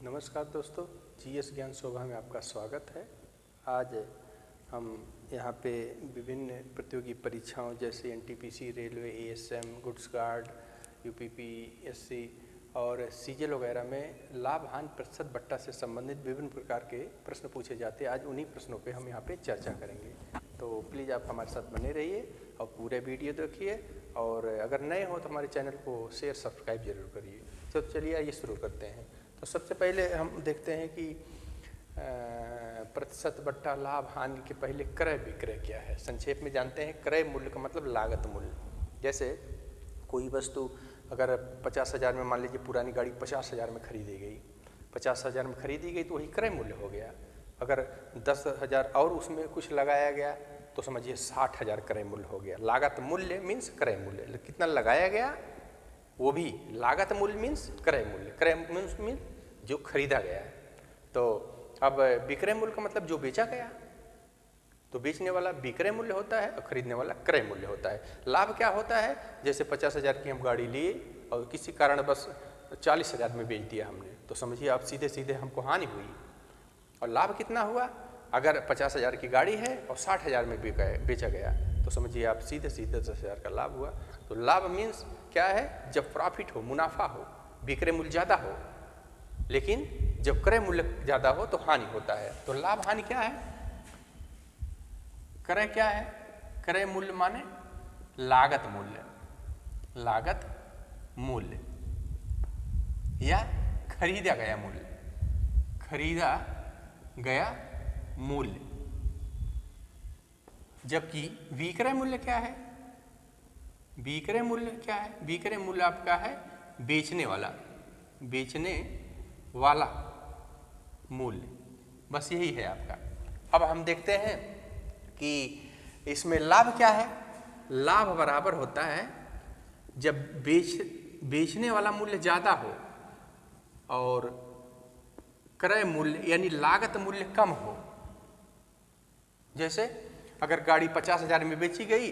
नमस्कार दोस्तों, जीएस ज्ञान शोभा में आपका स्वागत है। आज हम यहाँ पे विभिन्न प्रतियोगी परीक्षाओं जैसे NTPC, railway, ASM, goods guard, UPPSC और सीजीएल वगैरह में लाभ हानि प्रतिशत बट्टा से संबंधित विभिन्न प्रकार के प्रश्न पूछे जाते हैं। आज उन्हीं प्रश्नों पे हम यहाँ पे चर्चा करेंगे, तो प्लीज़ आप हमारे साथ बने रहिए और पूरे वीडियो देखिए। और अगर नए हो तो हमारे चैनल को शेयर सब्सक्राइब जरूर करिए। तो चलिए आइए शुरू करते हैं। तो सबसे पहले हम देखते हैं कि प्रतिशत बट्टा लाभ हानि के पहले क्रय विक्रय क्या है। संक्षेप में जानते हैं, क्रय मूल्य का मतलब लागत मूल्य। जैसे कोई वस्तु अगर 50,000 में, मान लीजिए पुरानी गाड़ी 50,000 में खरीदी गई, 50,000 में खरीदी गई तो वही क्रय मूल्य हो गया। अगर 10,000 और उसमें कुछ लगाया गया तो समझिए 60,000 क्रय मूल्य हो गया। लागत मूल्य मीन्स क्रय मूल्य, कितना लगाया गया वो भी लागत मूल्य मीन्स क्रय मूल्य। क्रय मीन्स जो खरीदा गया है। तो अब विक्रय मूल्य का मतलब जो बेचा गया, तो बेचने वाला विक्रय मूल्य होता है और खरीदने वाला क्रय मूल्य होता है। लाभ क्या होता है, जैसे 50,000 की हम गाड़ी लिए और किसी कारण बस 40,000 में बेच दिया हमने, तो समझिए आप सीधे सीधे हमको हानि हुई। और लाभ कितना हुआ, अगर 50,000 की गाड़ी है और 60,000 में बेचा गया तो समझिए आप सीधे सीधे 10,000 का लाभ हुआ। तो लाभ मीन्स क्या है, जब प्रॉफिट हो, मुनाफा हो, विक्रय मूल्य ज़्यादा हो, लेकिन जब क्रय मूल्य ज़्यादा हो तो हानि होता है। तो लाभ हानि क्या है, क्रय क्या है, क्रय मूल्य माने लागत मूल्य, लागत मूल्य या खरीदा गया मूल्य, खरीदा गया मूल्य। जबकि विक्रय मूल्य क्या है, विक्रय मूल्य क्या है, विक्रय मूल्य आपका है बेचने वाला, बेचने वाला मूल्य, बस यही है आपका। अब हम देखते हैं कि इसमें लाभ क्या है। लाभ बराबर होता है जब बेचने वाला मूल्य ज़्यादा हो और क्रय मूल्य यानी लागत मूल्य कम हो। जैसे अगर गाड़ी 50,000 में बेची गई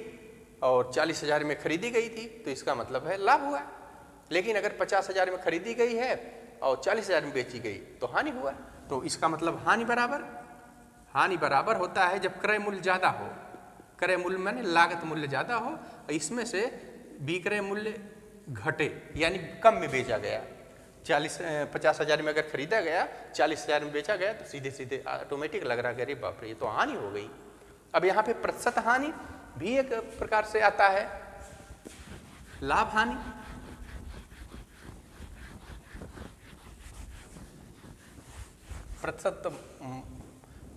और 40,000 में खरीदी गई थी तो इसका मतलब है लाभ हुआ। लेकिन अगर 50,000 में खरीदी गई है और 40,000 में बेची गई तो हानि हुआ। तो इसका मतलब हानि बराबर होता है जब क्रय मूल्य ज़्यादा हो। क्रय मूल्य माने लागत मूल्य ज़्यादा हो, इसमें से विक्रय मूल्य घटे यानी कम में बेचा गया। 50,000 में अगर खरीदा गया, 40,000 में बेचा गया तो सीधे सीधे ऑटोमेटिक लग रहा है अरे बाप रे ये तो हानि हो गई। अब यहाँ पे प्रतिशत हानि भी एक प्रकार से आता है, लाभ हानि। प्रतिशत,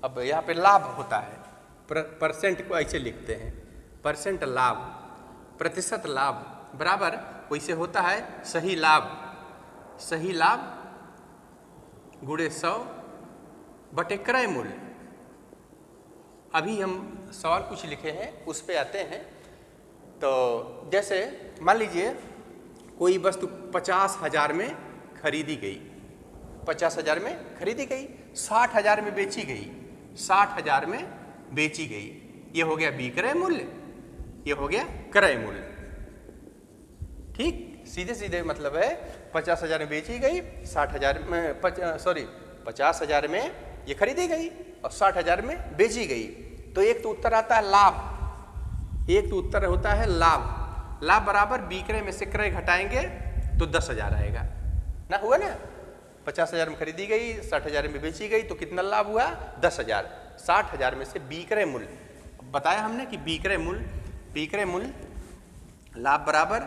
अब यहाँ पे लाभ होता है, परसेंट को ऐसे लिखते हैं, परसेंट लाभ, प्रतिशत लाभ बराबर वैसे होता है सही लाभ, सही लाभ गुणे 100 बटे क्रय मूल्य। अभी हम सवाल कुछ लिखे हैं उस पे आते हैं। तो जैसे मान लीजिए कोई वस्तु 50,000 में खरीदी गई, 50,000 में खरीदी गई, 60,000 में बेची गई, 60,000 में बेची गई, ये हो गया विक्रय मूल्य, ये हो गया क्रय मूल्य। ठीक, सीधे सीधे मतलब है 50,000 में बेची गई, 60,000 में 50,000 में ये खरीदी गई और 60,000 में बेची गई। तो एक तो उत्तर आता है लाभ, एक तो उत्तर होता है लाभ। लाभ बराबर विक्रय में से क्रय घटाएंगे तो 10,000 आएगा ना, हुआ ना। 50,000 में खरीदी गई, 60,000 में बेची गई तो कितना लाभ हुआ, 10,000। 60,000 में से विक्रय मूल्य बताया हमने कि विक्रय मूल्य लाभ बराबर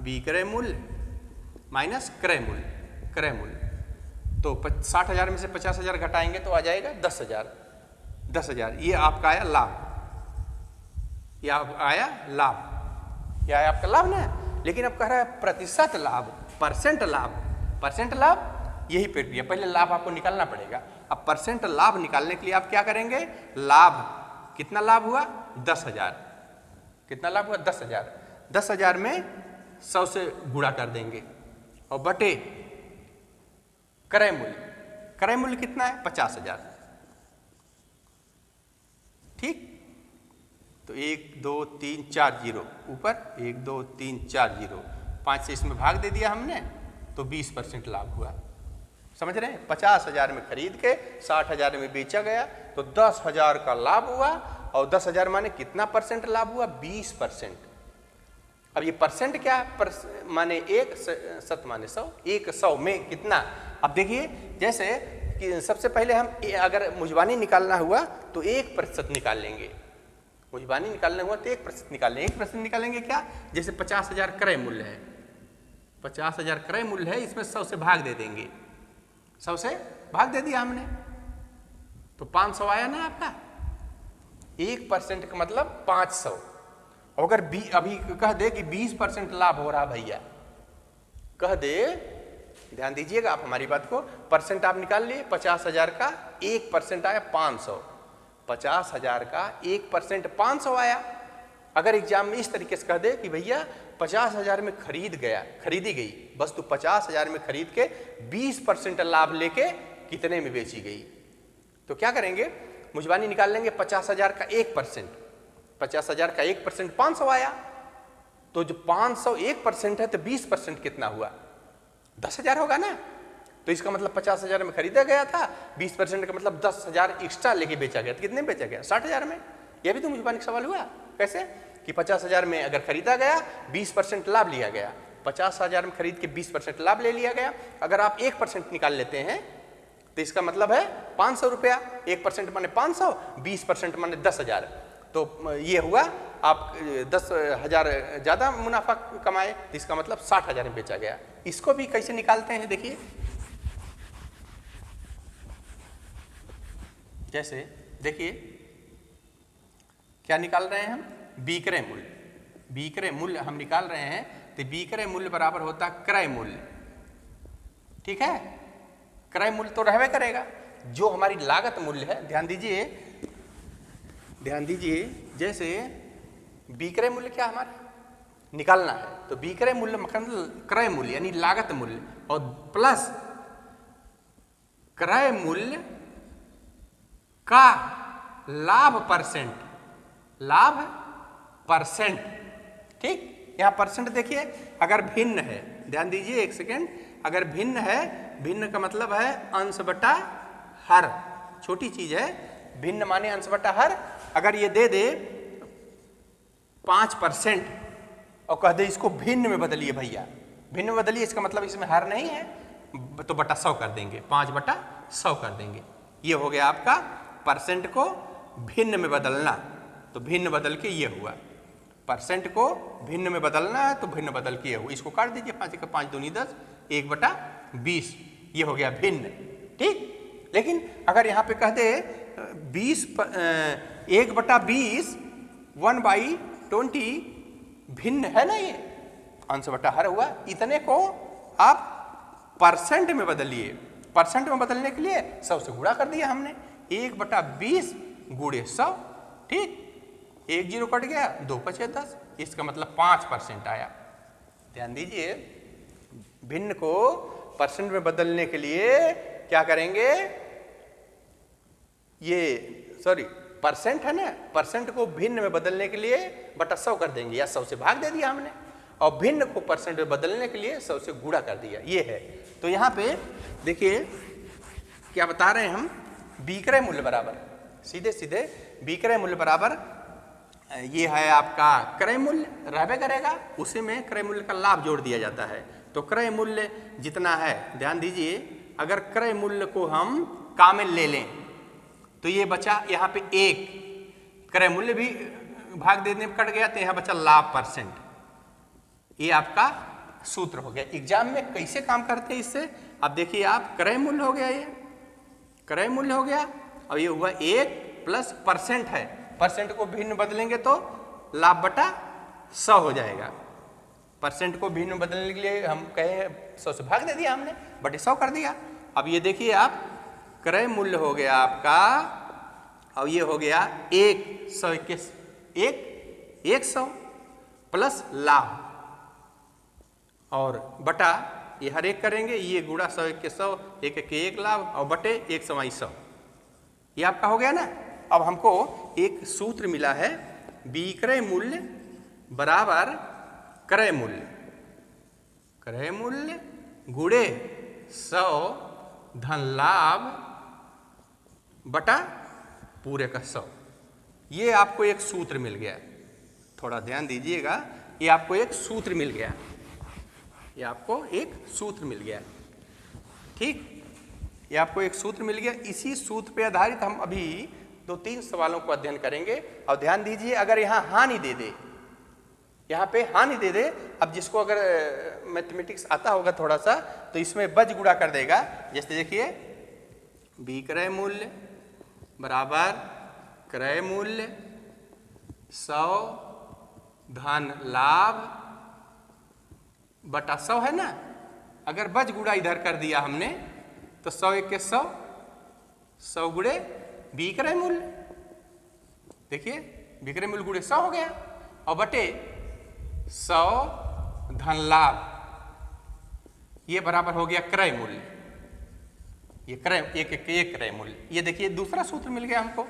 विक्रय मूल्य माइनस क्रय मूल्य। तो 60,000 में से 50,000 घटाएंगे तो आ जाएगा 10,000। ये आपका आया लाभ, यह आया लाभ, यह आया आपका लाभ ना। लेकिन अब कह रहा है प्रतिशत लाभ, परसेंट लाभ, यही प्रक्रिया। पहले लाभ आपको निकालना पड़ेगा। अब परसेंट लाभ निकालने के लिए आप क्या करेंगे, लाभ कितना लाभ हुआ, 10,000। कितना लाभ हुआ, 10,000। 10,000 में 100 से गुणा कर देंगे और बटे क्रय मूल्य कितना है, 50,000। ठीक, तो 1 2 3 4 जीरो ऊपर, 1 2 3 4 जीरो, 5 से इसमें भाग दे दिया हमने तो 20% लाभ हुआ। समझ रहे हैं? 50,000 में खरीद के 60,000 में बेचा गया तो 10,000 का लाभ हुआ। और 10,000 माने कितना परसेंट लाभ हुआ? 20%। अब ये परसेंट क्या है? माने 1 शत माने 100, 100 में कितना? अब देखिए जैसे कि सबसे पहले हम अगर मुजबानी निकालना हुआ तो 1% निकाल लेंगे। मुजबानी निकालना हुआ तो 1% निकाल लेंगे। 1% निकालेंगे क्या? जैसे 50,000 क्रय मूल्य है, 50,000 क्रय मूल्य है, इसमें 100 से भाग दे देंगे। 100 से भाग दे दिया हमने तो 500 आया ना आपका। 1% का मतलब 500। अगर अभी कह दे कि 20% लाभ हो रहा भैया, कह दे, ध्यान दीजिएगा आप हमारी बात को, परसेंट आप निकाल लिए। 50,000 का 1% आया 500। 50,000 का 1% 500 आया। अगर एग्जाम में इस तरीके से कह दे कि भैया 50,000 में खरीदी गई वस्तु 50,000 में खरीद के 20% लाभ लेके कितने में बेची गई, तो क्या करेंगे? मुजबानी निकाल लेंगे। 50,000 का 1%, 50,000 का 1% 500 आया। तो जो 500 1% है तो 20% कितना हुआ? 10,000 होगा ना। तो इसका मतलब 50,000 में खरीदा गया था, 20% का मतलब 10,000 एक्स्ट्रा लेके बेचा गया। तो कितने में बेचा गया? 60,000 में। यह भी तो मुजबानी का सवाल हुआ। कैसे कि 50,000 में अगर खरीदा गया 20% लाभ लिया गया, 50,000 में खरीद के 20% लाभ ले लिया गया। अगर आप 1% निकाल लेते हैं तो इसका मतलब है 500 रुपया। 1% माने 500, 20% माने 10,000। तो ये हुआ आप 10,000 ज़्यादा मुनाफा कमाए, तो इसका मतलब 60,000 में बेचा गया। इसको भी कैसे निकालते हैं देखिए। जैसे देखिए क्या निकाल रहे हैं हम? विक्रय मूल्य। विक्रय मूल्य हम निकाल रहे हैं तो विक्रय मूल्य बराबर होता है क्रय मूल्य। ठीक है, क्रय मूल्य तो रहवे करेगा। जो हमारी लागत मूल्य है, ध्यान दीजिए, ध्यान दीजिए, जैसे विक्रय मूल्य क्या हमारा निकालना है तो विक्रय मूल्य मतलब क्रय मूल्य यानी लागत मूल्य और प्लस क्रय मूल्य का लाभ परसेंट, लाभ परसेंट। ठीक, यहां परसेंट देखिए, अगर भिन्न है, ध्यान दीजिए एक सेकेंड, अगर भिन्न है, भिन्न का मतलब है अंश बटा हर, छोटी चीज है, भिन्न माने अंश बटा हर। अगर ये दे दे 5% और कह दे इसको भिन्न में बदलिए भैया, भिन्न में बदलिए, इसका मतलब इसमें हर नहीं है तो बटा 100 कर देंगे, 5/100 कर देंगे। ये हो गया आपका परसेंट को भिन्न में बदलना। तो भिन्न बदल के ये हुआ, परसेंट को भिन्न में बदलना है तो भिन्न बदल के ये हुआ। इसको काट दीजिए, 5 का 5 दूनी 10, 1/20, ये हो गया भिन्न। ठीक, लेकिन अगर यहाँ पे कह दे 1/20 1/20 भिन्न है ना, ये अंश बटा हर हुआ। इतने को आप परसेंट में बदलिए। परसेंट में बदलने के लिए 100 से गुणा कर दिया हमने, 1/20 गुणे 100। ठीक, 1 0 कट गया, 2 5 10, इसका मतलब 5% आया। ध्यान दीजिए, भिन्न को परसेंट में बदलने के लिए क्या करेंगे? ये सॉरी परसेंट है ना, परसेंट को भिन्न में बदलने के लिए बटा 100 कर देंगे, या 100 से भाग दे दिया हमने, और भिन्न को परसेंट में बदलने के लिए 100 से गुणा कर दिया, ये है। तो यहाँ पे देखिए क्या बता रहे हैं हम, विक्रय मूल्य बराबर, सीधे सीधे विक्रय मूल्य बराबर ये है आपका क्रय मूल्य, रहबे करेगा, उसी में क्रय मूल्य का लाभ जोड़ दिया जाता है। तो क्रय मूल्य जितना है, ध्यान दीजिए, अगर क्रय मूल्य को हम कामिल ले लें तो ये बचा यहाँ पे 1, क्रय मूल्य भी भाग देने में कट गया तो यहाँ बचा लाभ परसेंट। ये आपका सूत्र हो गया। एग्जाम में कैसे काम करते हैं इससे, अब देखिए आप, क्रय मूल्य हो गया, ये क्रय मूल्य हो गया, और ये हुआ 1 प्लस परसेंट है, परसेंट को भिन्न बदलेंगे तो लाभ बटा 100 हो जाएगा। परसेंट को भिन्न बदलने के लिए हम कहे 100 से भाग दे दिया हमने, बटे 100 कर दिया। अब ये देखिए आप, क्रय मूल्य हो गया आपका, और ये हो गया 100 प्लस लाभ, और बटा ये हर एक करेंगे, ये गुणा 100 1 100, 1 1 1 लाभ, और बटे 1 = 100, ये आपका हो गया ना। अब हमको एक सूत्र मिला है, विक्रय मूल्य बराबर क्रय मूल्य, क्रय मूल्य गुणे 100 धन लाभ बटा पूरे का 100। ये आपको एक सूत्र मिल गया, थोड़ा ध्यान दीजिएगा, ये आपको एक सूत्र मिल गया, ये आपको एक सूत्र मिल गया, ठीक, ये आपको एक सूत्र मिल गया। इसी सूत्र पे आधारित हम अभी 2-3 सवालों को अध्ययन करेंगे। और ध्यान दीजिए, अगर यहाँ हानि दे दे, यहाँ पे हानि दे दे, अब जिसको अगर मैथमेटिक्स आता होगा थोड़ा सा तो इसमें बज गुणा कर देगा। जैसे देखिए, विक्रय मूल्य बराबर क्रय मूल्य 100 धन लाभ बटा 100 है ना। अगर बज गुणा इधर कर दिया हमने तो 100 एक के 100, 100 गुणे विक्रय मूल्य, देखिए विक्रय मूल्य गुणे 100 हो गया, और बटे 100 धन लाभ, ये बराबर हो गया क्रय मूल्य, ये क्रय एक क्रय मूल्य। ये देखिए दूसरा सूत्र मिल गया हमको।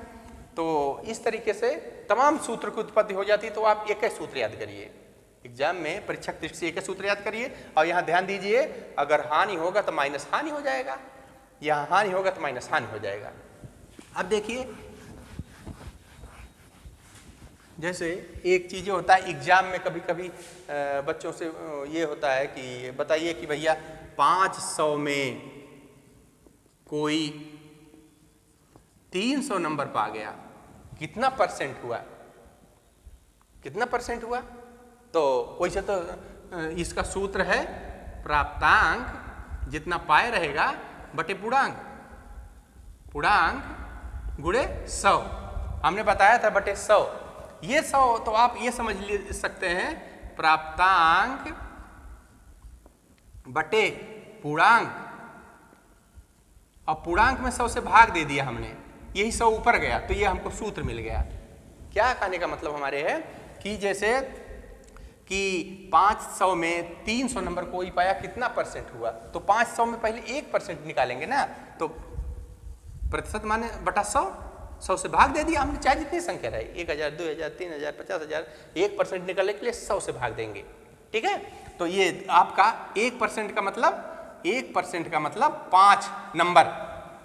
तो इस तरीके से तमाम सूत्र की उत्पत्ति हो जाती है। तो आप एक ही सूत्र याद करिए, एग्जाम में परीक्षक दृष्टि से एक ही सूत्र याद करिए। और यहाँ ध्यान दीजिए, अगर हानि होगा तो माइनस हानि हो जाएगा, यहाँ हानि होगा तो माइनस हानि हो जाएगा। अब देखिए, जैसे एक चीज़ होता है एग्जाम में, कभी कभी बच्चों से ये होता है कि बताइए कि भैया 500 में कोई 300 नंबर पा गया, कितना परसेंट हुआ, कितना परसेंट हुआ। तो वैसे तो इसका सूत्र है प्राप्तांक जितना पाए रहेगा बटे पूर्णांक, पूर्णांक गुणे 100, हमने बताया था बटे 100। ये 100 तो आप ये समझ सकते हैं प्राप्तांक बटे पूर्णांक, और पूर्णांक में 100 से भाग दे दिया हमने, यही 100 ऊपर गया तो ये हमको सूत्र मिल गया। क्या कहने का मतलब हमारे है कि जैसे कि 500 में 300 नंबर कोई पाया, कितना परसेंट हुआ, तो 500 में पहले 1% निकालेंगे ना, तो प्रतिशत माने बटा 100, 100 से भाग दे दिया हमने, चाहे जितनी संख्या रहे, 1000, 2000, 3000, 50,000, 1% निकालने के लिए 100 से भाग देंगे, ठीक है। तो ये आपका 1% का मतलब, 1% का मतलब 5 नंबर।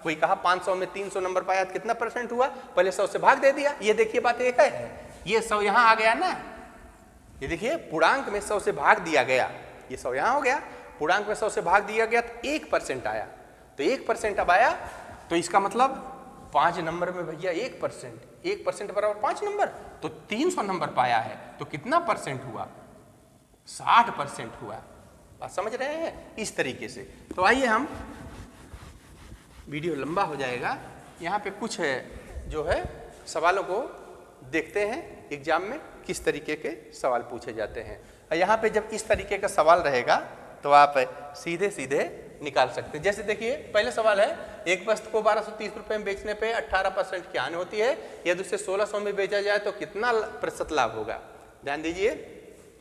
कोई कहा 500 में 300 नंबर पाया तो कितना परसेंट हुआ, पहले 100 से भाग दे दिया। ये देखिए बात एक है, ये 100 यहाँ आ गया ना, ये देखिए पूर्णांक में 100 से भाग दिया गया, ये 100 यहाँ हो गया, पूर्णांक में 100 से भाग दिया गया तो 1% आया, तो 1% अब आया, तो इसका मतलब 5 नंबर में भैया 1%, 1% बराबर 5 नंबर, तो 300 नंबर पाया है, तो कितना परसेंट हुआ, 60% हुआ। बात समझ रहे हैं इस तरीके से। तो आइए हम, वीडियो लंबा हो जाएगा, यहाँ पे कुछ है जो है सवालों को देखते हैं एग्जाम में किस तरीके के सवाल पूछे जाते हैं। और यहाँ पे जब इस तरीके का सवाल रहेगा तो आप सीधे सीधे निकाल सकते हैं। जैसे देखिए पहले सवाल है, एक वस्तु को 1230 रुपये में बेचने पे 18% की हानि होती है, यदि उसे 1600 में बेचा जाए तो कितना प्रतिशत लाभ होगा। ध्यान दीजिए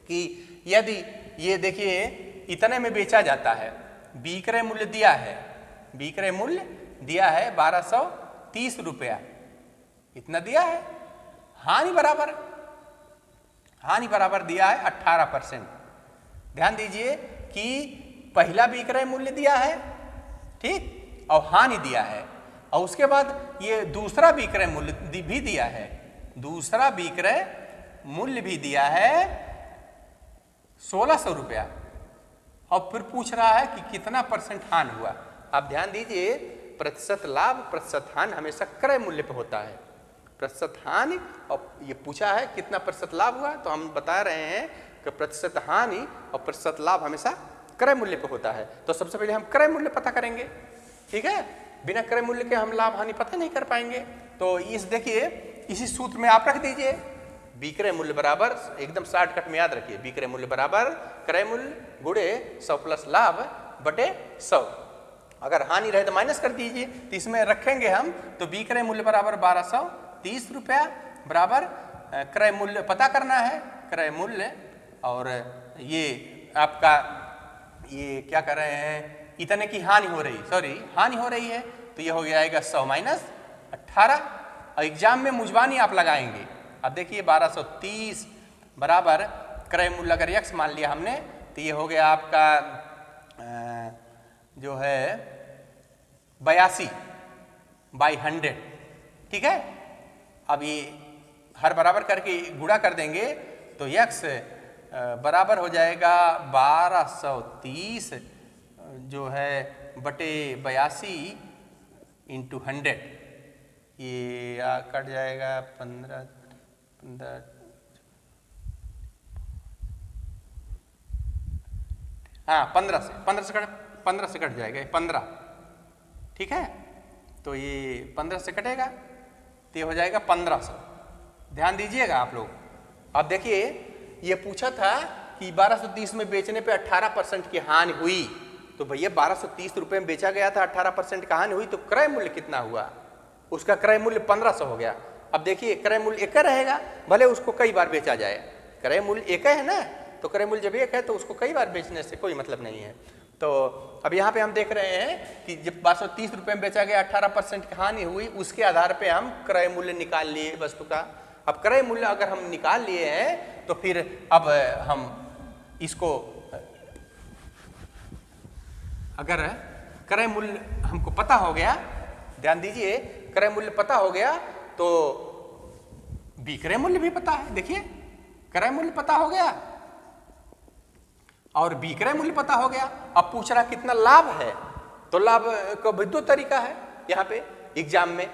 कि यदि ये देखिए इतने में बेचा जाता है, विक्रय मूल्य दिया है, विक्रय मूल्य दिया है 1230 रुपया, इतना दिया है, हानि बराबर दिया है 18%। ध्यान दीजिए कि पहला विक्रय मूल्य दिया है, ठीक, और हानि दिया है, और उसके बाद ये दूसरा विक्रय मूल्य भी दिया है, दूसरा विक्रय मूल्य भी दिया है 1600 रुपया, और फिर पूछ रहा है कि कितना परसेंट हानि हुआ। आप ध्यान दीजिए, प्रतिशत लाभ प्रतिशत हानि हमेशा क्रय मूल्य पे होता है, प्रतिशत हानि, और ये पूछा है कितना प्रतिशत लाभ हुआ, तो हम बता रहे हैं कि प्रतिशत हानि और प्रतिशत लाभ हमेशा क्रय मूल्य पे होता है। तो सबसे पहले हम क्रय मूल्य पता करेंगे, ठीक है, बिना क्रय मूल्य के हम लाभ हानि पता नहीं कर पाएंगे। तो इस देखिए इसी सूत्र में आप रख दीजिए, विक्रय मूल्य बराबर, एकदम शॉर्टकट में याद रखिए, विक्रय मूल्य बराबर क्रय मूल्य गुणे 100 प्लस लाभ बटे 100। अगर हानि रहे तो माइनस कर दीजिए, तो इसमें रखेंगे हम, तो विक्रय मूल्य बराबर 1230 रुपया बराबर क्रय मूल्य पता करना है, क्रय मूल्य, और ये आपका ये क्या कर रहे हैं, इतने की हानि हो रही, हानि हो रही है, तो ये हो जाएगा 100 माइनस 18, और एग्जाम में मुजबानी आप लगाएंगे। अब देखिए 1230 बराबर क्रय मूल्य अगर x मान लिया हमने, तो ये हो गया आपका जो है 82/100, ठीक है। अब ये हर बराबर करके गुणा कर देंगे तो x बराबर हो जाएगा 1230 जो है बटे 82 इंटू 100, ये कट जाएगा 15 हाँ 15 से कट जाएगा 15, ठीक है। तो ये 15 से कटेगा तो ये हो जाएगा 1500। ध्यान दीजिएगा आप लोग। अब देखिए ये पूछा था कि 1230 में बेचने पे 18% की हानि हुई, तो भैया 1230 रुपए में बेचा गया था, 18% का हानि हुई तो क्रय मूल्य कितना हुआ? उसका क्रय मूल्य 1500 हो गया। अब देखिए क्रय मूल्य एक रहेगा, भले उसको कई बार बेचा जाए, क्रय मूल्य एक है ना, तो क्रय मूल्य जब एक है तो उसको कई बार बेचने से कोई मतलब नहीं है। तो अब यहाँ पे हम देख रहे हैं कि जब 1230 रुपए में बेचा गया, 18% की हानि हुई, उसके आधार पे हम क्रय मूल्य निकाल लिए वस्तु का। अब क्रय मूल्य अगर हम निकाल लिए हैं तो फिर अब हम इसको, अगर क्रय मूल्य हमको पता हो गया, ध्यान दीजिए, क्रय मूल्य पता हो गया तो विक्रय मूल्य भी पता है। देखिए क्रय मूल्य पता हो गया और विक्रय मूल्य पता हो गया। अब पूछ रहा कितना लाभ है, तो लाभ का भी दो तरीका है यहाँ पे एग्जाम में।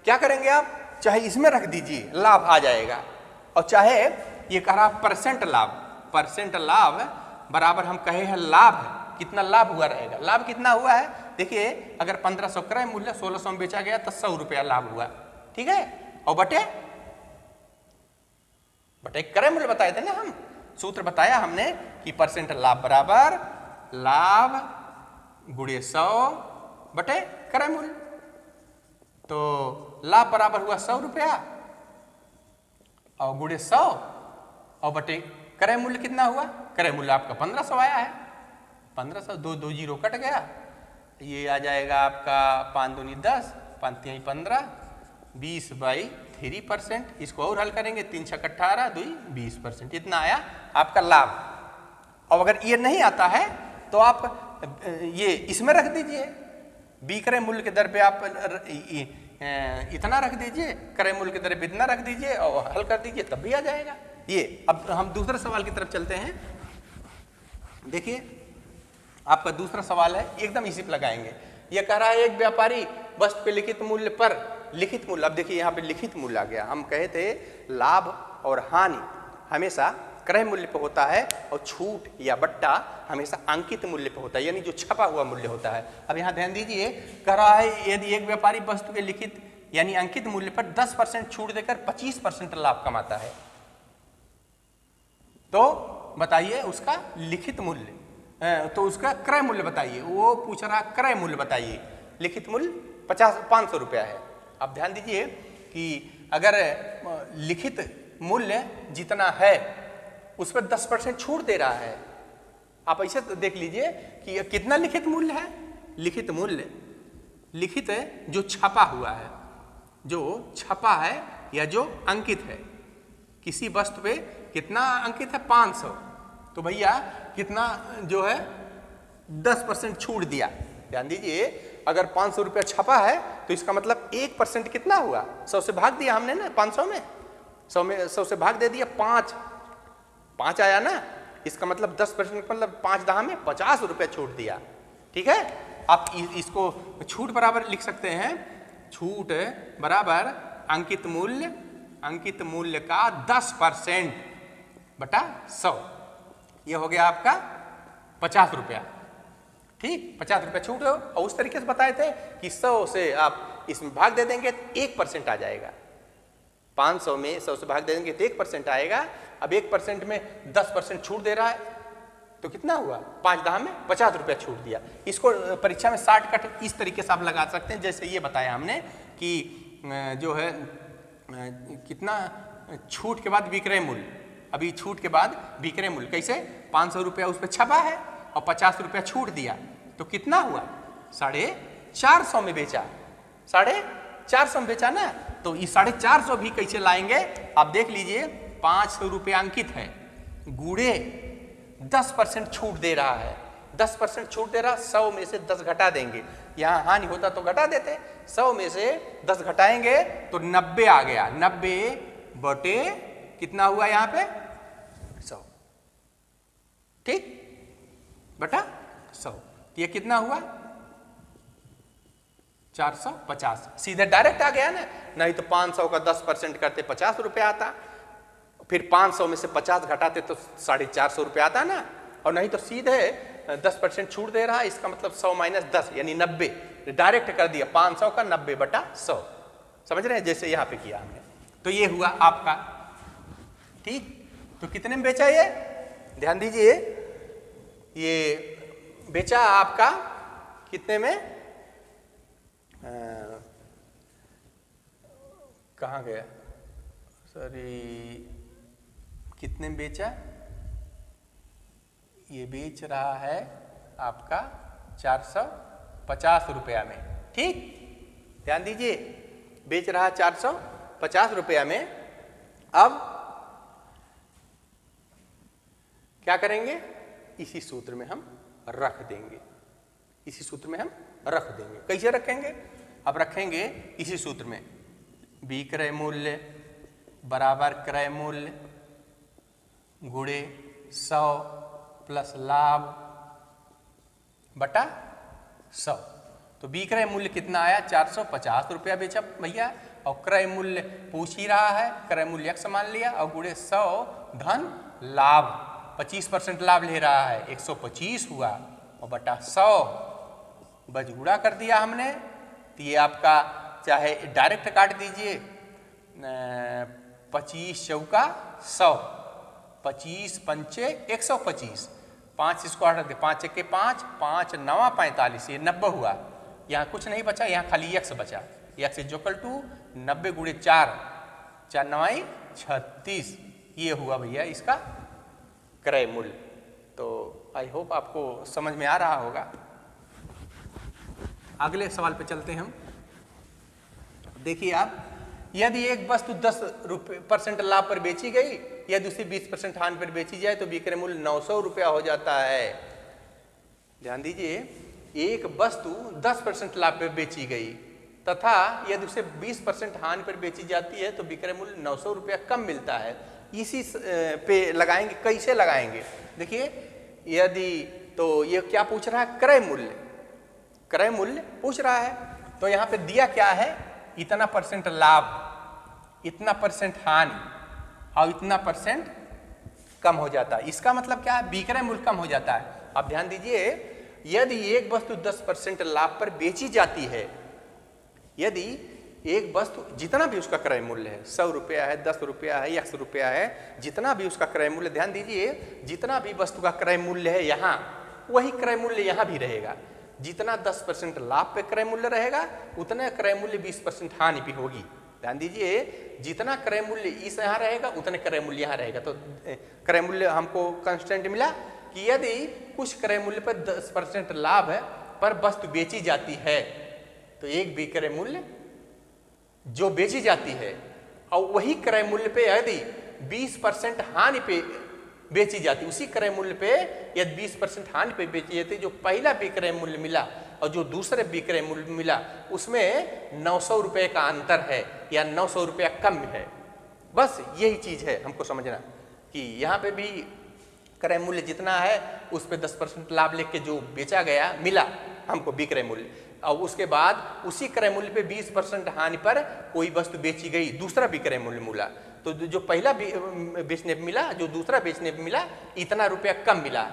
क्या करेंगे आप, चाहे इसमें रख दीजिए लाभ आ जाएगा, और चाहे ये कह रहा परसेंट लाभ, परसेंट लाभ बराबर हम कहे हैं लाभ, कितना लाभ हुआ रहेगा। लाभ कितना हुआ है, देखिए अगर 1500 क्रय मूल्य 1600 में बेचा गया तो 100 रुपया लाभ हुआ, ठीक है। और बटे क्रय मूल्य बताए थे ना, हम सूत्र बताया हमने कि परसेंट लाभ बराबर लाभ गुणे 100 बटे क्रय मूल्य। तो लाभ बराबर हुआ 100 रुपया और गुणे 100 और बटे क्रय मूल्य कितना हुआ, क्रय मूल्य आपका 1500 आया है। 1500, दो जीरो कट गया, ये आ जाएगा आपका 5 दूनी 10, 5 3 15, 20/3%। इसको और हल करेंगे, 3 6 18, 2 20%, इतना आया आपका लाभ। और अगर ये नहीं आता है तो आप ये इसमें रख दीजिए, विक्रय मूल्य के दर पे आप इतना रख दीजिए, क्रय मूल्य के दर पे इतना रख दीजिए और हल कर दीजिए, तब भी आ जाएगा ये। अब हम दूसरे सवाल की तरफ चलते हैं। देखिए आपका दूसरा सवाल है, एकदम इसी पे लगाएंगे। ये कह रहा है एक व्यापारी वस्तु के लिखित मूल्य पर, लिखित मूल्य, अब देखिए यहाँ पे लिखित मूल्य आ गया। हम कहे थे लाभ और हानि हमेशा क्रय मूल्य पे होता है और छूट या बट्टा हमेशा अंकित मूल्य पे होता है, यानी जो छपा हुआ मूल्य होता है। अब यहाँ ध्यान दीजिए, कह रहा है यदि एक व्यापारी वस्तु के लिखित यानी अंकित मूल्य पर 10% छूट देकर 25% लाभ कमाता है, तो बताइए उसका लिखित मूल्य, तो उसका क्रय मूल्य बताइए। वो पूछ रहा क्रय मूल्य बताइए, लिखित मूल्य 500 रुपया है। अब ध्यान दीजिए कि अगर लिखित मूल्य जितना है उस पर 10% छूट दे रहा है, आप ऐसे तो देख लीजिए कि कितना लिखित मूल्य है। लिखित मूल्य, लिखित जो छपा हुआ है, जो छपा है या जो अंकित है, किसी वस्तु पे कितना अंकित है 500, तो भैया कितना जो है 10% छूट दिया। ध्यान दीजिए, अगर 500 रुपया छपा है तो इसका मतलब 1% कितना हुआ, 100 से भाग दिया हमने ना, 500 में 100 से भाग दे दिया, 5 आया ना, इसका मतलब 10% मतलब 5 दहा में 50 रुपया छूट दिया, ठीक है। आप इसको छूट बराबर लिख सकते हैं, छूट बराबर अंकित मूल्य का 10% बटा 100, ये हो गया आपका 50 रुपया, ठीक। 50 रुपया छूट हो, और उस तरीके से बताए थे कि 100 से आप इसमें भाग दे देंगे तो 1% आ जाएगा। 500 में 100 से भाग दे देंगे तो 1% आएगा। अब 1% में 10% छूट दे रहा है तो कितना हुआ, 5 दहा में 50 रुपया छूट दिया। इसको परीक्षा में शॉर्टकट इस तरीके से आप लगा सकते हैं, जैसे ये बताया हमने कि जो है कितना छूट के बाद विक्रय मूल्य, अभी छूट के बाद विक्रय मूल्य कैसे, 500 रुपया उस पर छपा है और 50 रुपया छूट दिया, तो कितना हुआ 450 में बेचा, 450 में बेचा ना, तो ये 450 भी कैसे लाएंगे आप देख लीजिए। 500 रुपया अंकित है, गुड़े 10% छूट दे रहा है, 10% छूट दे रहा, 100 में से 10 घटा देंगे। यहाँ हानि होता तो घटा देते, 100 में से 10 घटाएंगे तो 90 आ गया। 90 बटे कितना हुआ यहाँ पे 100, ठीक, बटा 100। ये कितना हुआ 450। सीधे डायरेक्ट आ गया ना, नहीं तो 500 का 10% करते 50 रुपये आता, फिर 500 में से 50 घटाते तो 450 रुपये आता ना, और नहीं तो सीधे 10% छूट दे रहा है, इसका मतलब 100 माइनस 10 यानी 90, डायरेक्ट कर दिया 500 का 90 बटा 100। समझ रहे हैं, जैसे यहाँ पे किया हमने। तो ये हुआ आपका, ठीक। तो कितने में बेचा ये, ध्यान दीजिए, ये बेचा आपका कितने में, कहाँ गया, सॉरी, कितने में बेचा, ये बेच रहा है आपका 450 रुपया में, ठीक, ध्यान दीजिए, बेच रहा है 450 रुपया में। अब क्या करेंगे, इसी सूत्र में हम रख देंगे, इसी सूत्र में हम रख देंगे। कैसे रखेंगे, अब रखेंगे इसी सूत्र में, विक्रय मूल्य बराबर क्रय मूल्य गुणे 100 प्लस लाभ बटा 100। तो विक्रय मूल्य कितना आया, 450 रुपया बेचा भैया, और क्रय मूल्य पूछ ही रहा है, क्रय मूल्य x मान लिया, और गुणे 100 धन लाभ, 25% लाभ ले रहा है, 125 हुआ, और बटा 100 बस गुणा कर दिया हमने। तो ये आपका चाहे डायरेक्ट काट दीजिए, 25 चौका 100, 25 पंचे 125, 5 इसको हटा दे, 5 1 5, 5 9 45, ये 90 हुआ। यहाँ कुछ नहीं बचा, यहाँ खाली x बचा, x इज इक्वल टू 90 गुणे 4, 4 9 36, ये हुआ भैया इसका क्रय मूल्य। तो आई होप आपको समझ में आ रहा होगा। अगले सवाल पे चलते हैं हम। देखिए आप, यदि एक वस्तु 10% लाभ पर बेची गई, यदि उसे 20% हानि पर बेची जाए तो विक्रय मूल्य 900 रुपया हो जाता है। ध्यान दीजिए, एक वस्तु 10% लाभ पर बेची गई तथा यदि उसे 20% हानि पर बेची जाती है तो विक्रय मूल्य 900 रुपया कम मिलता है। इसी पे लगाएंगे, कैसे लगाएंगे, देखिए, यदि तो ये क्या पूछ रहा है, क्रय मूल्य, क्रय मूल्य पूछ रहा है। तो यहाँ पे दिया क्या है, इतना % लाभ, इतना % हानि और इतना % कम हो जाता है। इसका मतलब क्या है, विक्रय मूल्य कम हो जाता है। अब ध्यान दीजिए, यदि एक वस्तु 10% लाभ पर बेची जाती है, यदि एक वस्तु जितना भी उसका क्रय मूल्य है, 100 रुपया है, 10 रुपया है, 100 रुपया है, जितना भी उसका क्रय मूल्य, ध्यान दीजिए, जितना भी वस्तु का क्रय मूल्य है यहाँ, वही क्रय मूल्य यहाँ भी रहेगा। जितना 10% लाभ पे क्रय मूल्य रहेगा, उतना क्रय मूल्य 20% हानि भी होगी। ध्यान दीजिए, जितना क्रय मूल्य इस यहाँ रहेगा, उतने क्रय मूल्य यहाँ रहेगा। तो क्रय मूल्य हमको कांस्टेंट मिला कि यदि कुछ क्रय मूल्य पर 10% लाभ है पर वस्तु बेची जाती है, तो एक विक्रय मूल्य जो बेची जाती है, और वही क्रय मूल्य पे यदि 20% हानि पे बेची जाती, उसी क्रय मूल्य पे यदि 20% हानि पे बेची जाती, जो पहला विक्रय मूल्य मिला और जो दूसरे विक्रय मूल्य मिला, उसमें 900 रुपये का अंतर है या 900 रुपया कम है। बस यही चीज है हमको समझना कि यहाँ पे भी क्रय मूल्य जितना है उस पर 10% लाभ लेके जो बेचा गया मिला हमको विक्रय मूल्य, और उसके बाद उसी क्रय मूल्य पे 20% हानि पर कोई वस्तु बेची गई, दूसरा विक्रय मूल्य मिला, तो जो पहला बेचने पे मिला, जो दूसरा बेचने पे मिला, इतना रुपया कम मिला।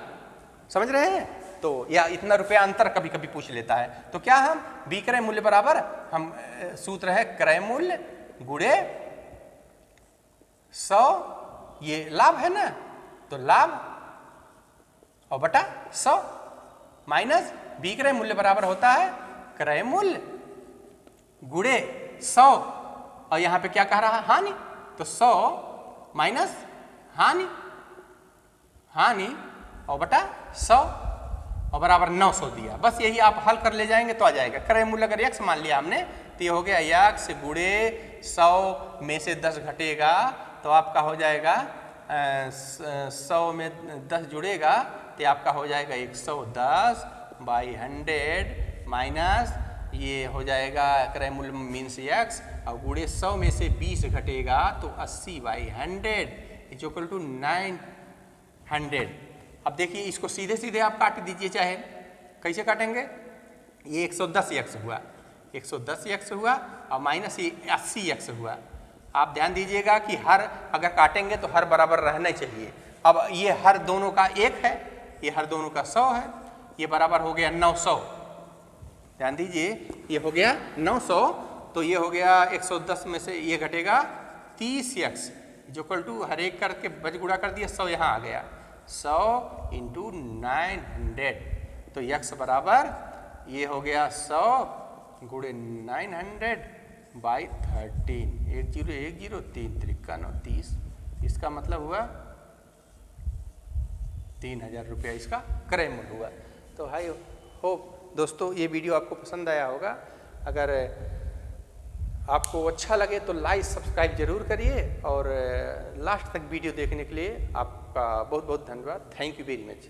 समझ रहे हैं? तो या इतना रुपया अंतर कभी कभी पूछ लेता है। तो क्या हम विक्रय मूल्य बराबर, हम सूत्र है क्रय मूल्य गुणे 100, ये लाभ है ना, तो लाभ और बटा 100 माइनस विक्रय मूल्य बराबर होता है क्रय मूल्य गुणे 100, और यहां पे क्या कह रहा है, हानि, तो 100 माइनस हानि, हानि और बटा 100 और बराबर 900 दिया। बस यही आप हल कर ले जाएंगे तो आ जाएगा। क्रय मूल्य अगर x मान लिया हमने, तो ये हो गया x गुणे 100 में से 10 घटेगा तो आपका हो जाएगा 100 में 10 जुड़ेगा तो आपका हो जाएगा 110 बाई 100 माइनस ये हो जाएगा क्रय मूल्य मीन्स x और गुणे 100 में से 20 घटेगा तो 80 बाई 100 इज इक्वल टू 900। अब देखिए इसको सीधे सीधे आप काट दीजिए, चाहे कैसे काटेंगे। ये 110x हुआ, 110x हुआ और माइनस ये 80x हुआ। आप ध्यान दीजिएगा कि हर अगर काटेंगे तो हर बराबर रहना चाहिए। अब ये हर दोनों का 1 है, ये हर दोनों का 100 है, ये बराबर हो गया 900। ध्यान दीजिए ये हो गया 900, तो ये हो गया 110 में से ये घटेगा 30x जो इक्वल टू हर एक करके बज गुणा कर दिया, 100 यहाँ आ गया, 100 इंटू 900 तो x बराबर ये हो गया 100 गुणे 900 बाई 13। 1010 3 त्रिका 9 30, इसका मतलब हुआ 3000 रुपया इसका क्रय मूल्य हुआ। तो भाई होप दोस्तों ये वीडियो आपको पसंद आया होगा। अगर आपको अच्छा लगे तो लाइक सब्सक्राइब जरूर करिए और लास्ट तक वीडियो देखने के लिए आपका बहुत बहुत धन्यवाद। Thank you very much.